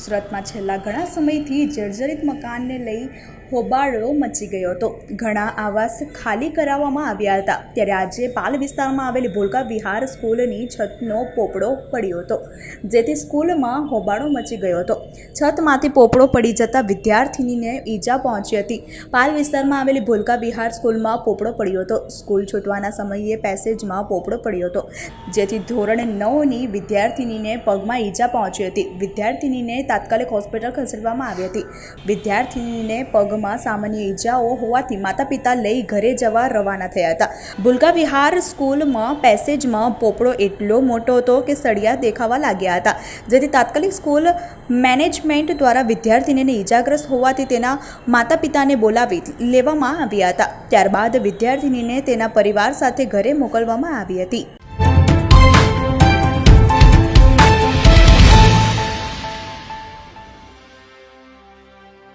સુરતમાં છેલ્લા ઘણા સમયથી જર્જરિત મકાનને લઈ હોબાળો મચી ગયો હતો। ઘણા આવાસ ખાલી કરાવવામાં આવ્યા હતા, ત્યારે આજે પાલ વિસ્તારમાં આવેલી ભોલકા વિહાર સ્કૂલની છતનો પોપડો પડ્યો હતો, જેથી સ્કૂલમાં હોબાળો મચી ગયો હતો। છતમાંથી પોપડો પડી જતા વિદ્યાર્થીનીને ઈજા પહોંચી હતી। પાલ વિસ્તારમાં આવેલી ભોલકા વિહાર સ્કૂલમાં પોપડો પડ્યો હતો। સ્કૂલ છૂટવાના સમયે પેસેજમાં પોપડો પડ્યો હતો, જેથી ધોરણ 9ની વિદ્યાર્થીનીને પગમાં ઈજા પહોંચી હતી। વિદ્યાર્થીનીને તાત્કાલિક હોસ્પિટલ ખસેડવામાં આવી હતી। વિદ્યાર્થીનીને પગમાં સામાન્ય ઈજાઓ હોવાથી માતા પિતા લઈ ઘરે જવા રવાના થયા હતા। ભોલકા વિહાર સ્કૂલમાં પેસેજમાં પોપડો એટલો મોટો હતો કે સળિયા દેખાવા લાગ્યા હતા, જેથી તાત્કાલિક સ્કૂલ મેનેજમેન્ટ દ્વારા વિદ્યાર્થીનીને ઈજાગ્રસ્ત હોવાથી તેના માતા પિતાને બોલાવી લેવામાં આવ્યા હતા। ત્યારબાદ વિદ્યાર્થીનીને તેના પરિવાર સાથે ઘરે મોકલવામાં આવી હતી।